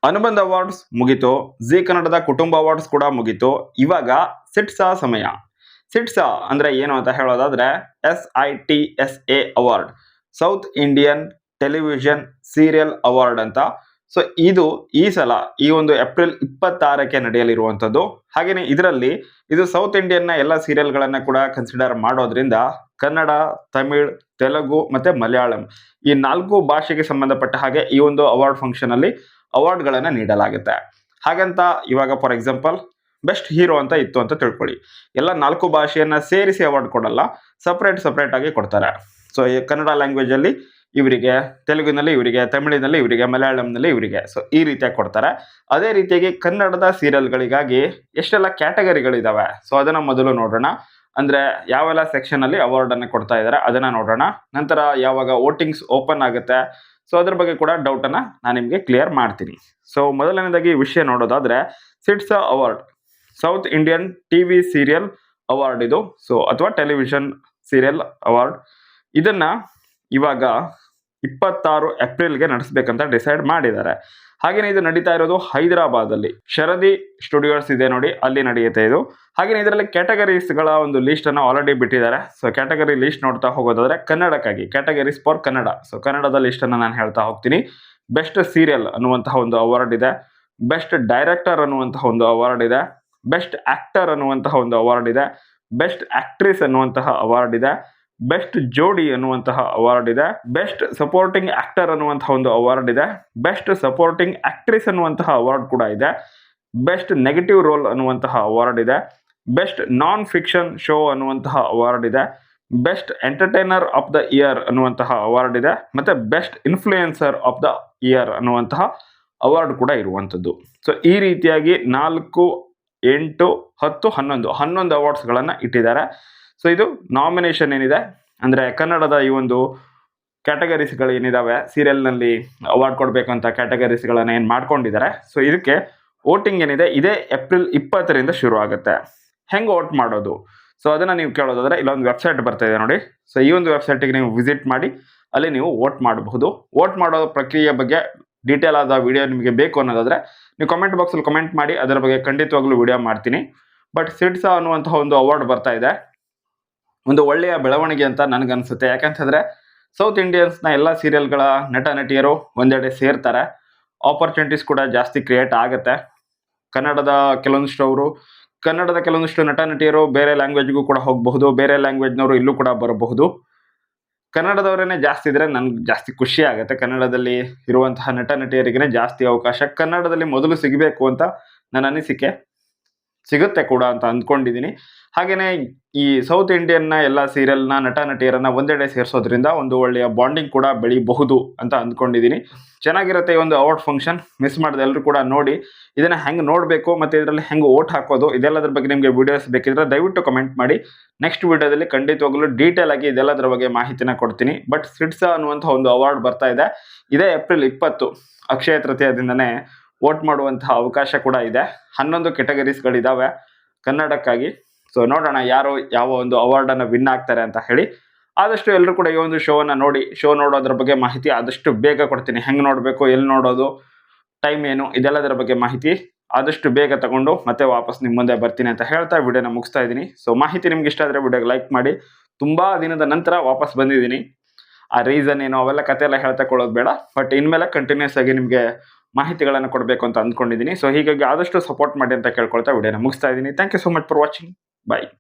ಅನುಬಂಧ ಅವಾರ್ಡ್ಸ್ ಮುಗೀತು, ಜಿ ಕನ್ನಡದ ಕುಟುಂಬ ಅವಾರ್ಡ್ಸ್ ಕೂಡ ಮುಗೀತು. ಇವಾಗ ಸಿಟ್ಸಾ ಸಮಯ. ಸಿಟ್ಸಾ ಅಂದ್ರೆ ಏನು ಅಂತ ಹೇಳೋದಾದ್ರೆ SITSA award, South Indian television serial award ಅಂತ. ಸೊ ಇದು ಈ ಸಲ ಈ ಒಂದು ಏಪ್ರಿಲ್ 26ಕ್ಕೆ ನಡೆಯಲಿರುವಂಥದ್ದು. ಹಾಗೆಯೇ ಇದರಲ್ಲಿ ಇದು ಸೌತ್ ಇಂಡಿಯನ್ನ ಎಲ್ಲ ಸೀರಿಯಲ್ಗಳನ್ನ ಕೂಡ ಕನ್ಸಿಡರ್ ಮಾಡೋದ್ರಿಂದ ಕನ್ನಡ, ತಮಿಳ್, ತೆಲುಗು ಮತ್ತೆ ಮಲಯಾಳಂ ಈ 4 ಭಾಷೆಗೆ ಸಂಬಂಧಪಟ್ಟ ಹಾಗೆ ಈ ಒಂದು ಅವಾರ್ಡ್ ಫಂಕ್ಷನ್ ಅಲ್ಲಿ ಅವಾರ್ಡ್ಗಳನ್ನು ನೀಡಲಾಗುತ್ತೆ. ಹಾಗಂತ ಇವಾಗ ಫಾರ್ ಎಕ್ಸಾಂಪಲ್ ಬೆಸ್ಟ್ ಹೀರೋ ಅಂತ ಇತ್ತು ಅಂತ ತಿಳ್ಕೊಳ್ಳಿ, ಎಲ್ಲ 4 ಭಾಷೆಯನ್ನ ಸೇರಿಸಿ ಅವಾರ್ಡ್ ಕೊಡಲ್ಲ, ಸಪ್ರೇಟ್ ಆಗಿ ಕೊಡ್ತಾರೆ. ಸೊ ಈ ಕನ್ನಡ ಲ್ಯಾಂಗ್ವೇಜ್ ಅಲ್ಲಿ ಇವರಿಗೆ, ತೆಲುಗಿನಲ್ಲಿ ಇವರಿಗೆ, ತಮಿಳಿನಲ್ಲಿ ಇವರಿಗೆ, ಮಲಯಾಳಂನಲ್ಲಿ ಇವರಿಗೆ, ಸೊ ಈ ರೀತಿಯಾಗಿ ಕೊಡ್ತಾರೆ. ಅದೇ ರೀತಿಯಾಗಿ ಕನ್ನಡದ ಸೀರಿಯಲ್ಗಳಿಗಾಗಿ ಎಷ್ಟೆಲ್ಲ ಕ್ಯಾಟಗರಿಗಳಿದಾವೆ, ಸೊ ಅದನ್ನ ಮೊದಲು ನೋಡೋಣ. ಅಂದ್ರೆ ಯಾವೆಲ್ಲ ಸೆಕ್ಷನ್ ಅಲ್ಲಿ ಅವಾರ್ಡ್ ಅನ್ನು ಕೊಡ್ತಾ ಇದ್ದಾರೆ ಅದನ್ನ ನೋಡೋಣ. ನಂತರ ಯಾವಾಗ ವೋಟಿಂಗ್ಸ್ ಓಪನ್ ಆಗುತ್ತೆ, ಸೊ ಅದ್ರ ಬಗ್ಗೆ ಕೂಡ ಡೌಟ್ ಅನ್ನ ನಾನು ನಿಮಗೆ ಕ್ಲಿಯರ್ ಮಾಡ್ತೀನಿ. ಸೊ ಮೊದಲನೇದಾಗಿ ವಿಷಯ ನೋಡೋದಾದ್ರೆ ಸಿಟ್ಸಾ award South Indian TV serial award ಇದು. ಸೊ ಅಥವಾ ಟೆಲಿವಿಷನ್ ಸೀರಿಯಲ್ ಅವಾರ್ಡ್. ಇದನ್ನ ಇವಾಗ 26 ಏಪ್ರಿಲ್ಗೆ ನಡೆಸಬೇಕಂತ ಡಿಸೈಡ್ ಮಾಡಿದ್ದಾರೆ. ಹಾಗೇನೆ ಇದು ನಡೀತಾ ಇರೋದು ಹೈದರಾಬಾದ್ ಅಲ್ಲಿ ಶರದಿ ಸ್ಟುಡಿಯೋಸ್ ಇದೆ ನೋಡಿ, ಅಲ್ಲಿ ನಡೆಯುತ್ತೆ ಇದು. ಹಾಗೇನೆ ಇದರಲ್ಲಿ ಕ್ಯಾಟಗರೀಸ್ಗಳ ಒಂದು ಲಿಸ್ಟ್ ಅನ್ನು ಆಲ್ರೆಡಿ ಬಿಟ್ಟಿದ್ದಾರೆ. ಸೊ ಕ್ಯಾಟಗರಿ ಲಿಸ್ಟ್ ನೋಡ್ತಾ ಹೋಗೋದಾದ್ರೆ ಕನ್ನಡಕ್ಕಾಗಿ ಕ್ಯಾಟಗರೀಸ್ ಫಾರ್ ಕನ್ನಡ, ಸೊ ಕನ್ನಡದ ಲಿಸ್ಟ್ ಅನ್ನು ನಾನು ಹೇಳ್ತಾ ಹೋಗ್ತೀನಿ. ಬೆಸ್ಟ್ ಸೀರಿಯಲ್ ಅನ್ನುವಂತಹ ಒಂದು ಅವಾರ್ಡ್ ಇದೆ, ಬೆಸ್ಟ್ ಡೈರೆಕ್ಟರ್ ಅನ್ನುವಂತಹ ಒಂದು ಅವಾರ್ಡ್ ಇದೆ, ಬೆಸ್ಟ್ ಆಕ್ಟರ್ ಅನ್ನುವಂತಹ ಒಂದು ಅವಾರ್ಡ್ ಇದೆ, ಬೆಸ್ಟ್ ಆಕ್ಟ್ರೆಸ್ ಅನ್ನುವಂತಹ ಅವಾರ್ಡ್ ಇದೆ, ಬೆಸ್ಟ್ ಜೋಡಿ ಅನ್ನುವಂತಹ ಅವಾರ್ಡ್ ಇದೆ, ಬೆಸ್ಟ್ ಸಪೋರ್ಟಿಂಗ್ ಆಕ್ಟರ್ ಅನ್ನುವಂತಹ ಒಂದು ಅವಾರ್ಡ್ ಇದೆ, ಬೆಸ್ಟ್ ಸಪೋರ್ಟಿಂಗ್ ಆಕ್ಟ್ರೆಸ್ ಅನ್ನುವಂತಹ ಅವಾರ್ಡ್ ಕೂಡ ಇದೆ, ಬೆಸ್ಟ್ ನೆಗೆಟಿವ್ ರೋಲ್ ಅನ್ನುವಂತಹ ಅವಾರ್ಡ್ ಇದೆ, ಬೆಸ್ಟ್ ನಾನ್ ಫಿಕ್ಷನ್ ಶೋ ಅನ್ನುವಂತಹ ಅವಾರ್ಡ್ ಇದೆ, best entertainer of the year ಅನ್ನುವಂತಹ ಅವಾರ್ಡ್ ಇದೆ, ಮತ್ತೆ best influencer of the year ಅನ್ನುವಂತಹ ಅವಾರ್ಡ್ ಕೂಡ ಇರುವಂಥದ್ದು. ಸೊ ಈ ರೀತಿಯಾಗಿ 4, 8, 10, 11 ಅವಾರ್ಡ್ಸ್ಗಳನ್ನು ಇಟ್ಟಿದ್ದಾರೆ. ಸೊ ಇದು ನಾಮಿನೇಷನ್ ಏನಿದೆ ಅಂದರೆ ಕನ್ನಡದ ಈ ಒಂದು ಕ್ಯಾಟಗರೀಸ್ಗಳು ಏನಿದಾವೆ, ಸೀರಿಯಲ್ನಲ್ಲಿ ಅವಾರ್ಡ್ ಕೊಡಬೇಕಂತ ಕ್ಯಾಟಗರೀಸ್ಗಳನ್ನು ಏನು ಮಾಡ್ಕೊಂಡಿದ್ದಾರೆ. ಸೊ ಇದಕ್ಕೆ ವೋಟಿಂಗ್ ಏನಿದೆ ಇದೇ ಏಪ್ರಿಲ್ 20ರಿಂದ ಶುರು ಆಗುತ್ತೆ. ಹೆಂಗೆ ವೋಟ್ ಮಾಡೋದು, ಸೊ ಅದನ್ನು ನೀವು ಕೇಳೋದಾದರೆ ಇಲ್ಲೊಂದು ವೆಬ್ಸೈಟ್ ಬರ್ತಾ ಇದೆ ನೋಡಿ. ಸೊ ಈ ಒಂದು ವೆಬ್ಸೈಟಿಗೆ ನೀವು ವಿಸಿಟ್ ಮಾಡಿ ಅಲ್ಲಿ ನೀವು ವೋಟ್ ಮಾಡಬಹುದು. ವೋಟ್ ಮಾಡೋ ಪ್ರಕ್ರಿಯೆ ಬಗ್ಗೆ ಡೀಟೇಲ್ ಆದ ವಿಡಿಯೋ ನಿಮಗೆ ಬೇಕು ಅನ್ನೋದಾದರೆ ನೀವು ಕಮೆಂಟ್ ಬಾಕ್ಸಲ್ಲಿ ಕಮೆಂಟ್ ಮಾಡಿ, ಅದರ ಬಗ್ಗೆ ಖಂಡಿತವಾಗ್ಲೂ ವಿಡಿಯೋ ಮಾಡ್ತೀನಿ. ಬಟ್ ಸಿಟ್ಸಾ ಅನ್ನುವಂತಹ ಒಂದು ಅವಾರ್ಡ್ ಬರ್ತಾ ಇದೆ, ಒಂದು ಒಳ್ಳೆಯ ಬೆಳವಣಿಗೆ ಅಂತ ನನಗನ್ಸುತ್ತೆ. ಯಾಕಂತಂದರೆ ಸೌತ್ ಇಂಡಿಯನ್ಸ್ನ ಎಲ್ಲ ಸೀರಿಯಲ್ಗಳ ನಟ ನಟಿಯರು ಒಂದೆಡೆ ಸೇರ್ತಾರೆ, ಆಪರ್ಚುನಿಟೀಸ್ ಕೂಡ ಜಾಸ್ತಿ ಕ್ರಿಯೇಟ್ ಆಗುತ್ತೆ. ಕನ್ನಡದ ಕೆಲವೊಂದಿಷ್ಟು ನಟ ನಟಿಯರು ಬೇರೆ ಲ್ಯಾಂಗ್ವೇಜ್ಗೂ ಕೂಡ ಹೋಗಬಹುದು, ಬೇರೆ ಲ್ಯಾಂಗ್ವೇಜ್ನವರು ಇಲ್ಲೂ ಕೂಡ ಬರಬಹುದು. ಕನ್ನಡದವರೇ ಜಾಸ್ತಿ ಇದ್ರೆ ನನಗೆ ಜಾಸ್ತಿ ಖುಷಿ ಆಗುತ್ತೆ. ಕನ್ನಡದಲ್ಲಿ ಇರುವಂತಹ ನಟ ನಟಿಯರಿಗೇ ಜಾಸ್ತಿ ಅವಕಾಶ ಕನ್ನಡದಲ್ಲಿ ಮೊದಲು ಸಿಗಬೇಕು ಅಂತ ನನ್ನ ಅನಿಸಿಕೆ, ಸಿಗುತ್ತೆ ಕೂಡ ಅಂತ ಅಂದ್ಕೊಂಡಿದ್ದೀನಿ. ಹಾಗೆಯೇ ಈ ಸೌತ್ ಇಂಡಿಯನ್ನ ಎಲ್ಲ ಸೀರಿಯಲ್ನ ನಟ ನಟಿಯರನ್ನ ಒಂದೆಡೆ ಸೇರಿಸೋದ್ರಿಂದ ಒಂದು ಒಳ್ಳೆಯ ಬಾಂಡಿಂಗ್ ಕೂಡ ಬೆಳಿಬಹುದು ಅಂತ ಅಂದ್ಕೊಂಡಿದ್ದೀನಿ. ಚೆನ್ನಾಗಿರುತ್ತೆ ಈ ಒಂದು ಅವಾರ್ಡ್ ಫಂಕ್ಷನ್. ಮಿಸ್ ಮಾಡಿದೆ ಎಲ್ಲರೂ ಕೂಡ ನೋಡಿ. ಇದನ್ನು ಹೆಂಗೆ ನೋಡಬೇಕು ಮತ್ತು ಇದರಲ್ಲಿ ಹೆಂಗೆ ವೋಟ್ ಹಾಕೋದು, ಇದೆಲ್ಲದ್ರ ಬಗ್ಗೆ ನಿಮಗೆ ವಿಡಿಯೋಸ್ ಬೇಕಿದ್ರೆ ದಯವಿಟ್ಟು ಕಮೆಂಟ್ ಮಾಡಿ. ನೆಕ್ಸ್ಟ್ ವಿಡಿಯೋದಲ್ಲಿ ಖಂಡಿತವಾಗಲೂ ಡೀಟೇಲ್ ಆಗಿ ಇದೆಲ್ಲದರ ಬಗ್ಗೆ ಮಾಹಿತಿನ ಕೊಡ್ತೀನಿ. ಬಟ್ ಸಿಟ್ಸಾ ಅನ್ನುವಂಥ ಒಂದು ಅವಾರ್ಡ್ ಬರ್ತಾ ಇದೆ, ಇದೇ ಏಪ್ರಿಲ್ 20 ಅಕ್ಷಯ ತೃತೀಯದಿಂದನೇ ವೋಟ್ ಮಾಡುವಂತಹ ಅವಕಾಶ ಕೂಡ ಇದೆ. 11 ಕೆಟಗರೀಸ್ಗಳಿದ್ದಾವೆ ಕನ್ನಡಕ್ಕಾಗಿ. ಸೊ ನೋಡೋಣ ಯಾರು ಯಾವ ಒಂದು ಅವಾರ್ಡನ್ನು ವಿನ್ ಆಗ್ತಾರೆ ಅಂತ ಹೇಳಿ. ಆದಷ್ಟು ಎಲ್ಲರೂ ಕೂಡ ಈ ಒಂದು ಶೋವನ್ನು ನೋಡಿ, ಶೋ ನೋಡೋದ್ರ ಬಗ್ಗೆ ಮಾಹಿತಿ ಆದಷ್ಟು ಬೇಗ ಕೊಡ್ತೀನಿ. ಹೆಂಗೆ ನೋಡಬೇಕು, ಎಲ್ಲಿ ನೋಡೋದು, ಟೈಮ್ ಏನು, ಇದೆಲ್ಲದರ ಬಗ್ಗೆ ಮಾಹಿತಿ ಆದಷ್ಟು ಬೇಗ ತಗೊಂಡು ಮತ್ತೆ ವಾಪಸ್ ನಿಮ್ಮ ಮುಂದೆ ಬರ್ತೀನಿ ಅಂತ ಹೇಳ್ತಾ ವಿಡಿಯೋನ ಮುಗಿಸ್ತಾ ಇದ್ದೀನಿ. ಸೊ ಮಾಹಿತಿ ನಿಮ್ಗೆ ಇಷ್ಟ ಆದರೆ ವಿಡಿಯೋಗೆ ಲೈಕ್ ಮಾಡಿ. ತುಂಬ ದಿನದ ನಂತರ ವಾಪಸ್ ಬಂದಿದ್ದೀನಿ. ಆ ರೀಸನ್ ಏನು ಅವೆಲ್ಲ ಕತೆ ಎಲ್ಲ ಹೇಳ್ತಾ ಕೊಳ್ಳೋದು ಬೇಡ. ಬಟ್ ಇನ್ಮೇಲೆ ಕಂಟಿನ್ಯೂಸ್ ಆಗಿ ನಿಮಗೆ ಮಾಹಿತಿಗಳನ್ನು ಕೊಡಬೇಕು ಅಂತ ಅಂದ್ಕೊಂಡಿದ್ದೀನಿ. ಸೊ ಹೀಗಾಗಿ ಆದಷ್ಟು ಸಪೋರ್ಟ್ ಮಾಡಿ ಅಂತ ಕೇಳ್ಕೊಳ್ತಾ ವಿಡಿಯೋನ ಮುಗಿಸ್ತಾ ಇದ್ದೀನಿ. Thank you so much for watching. Bye.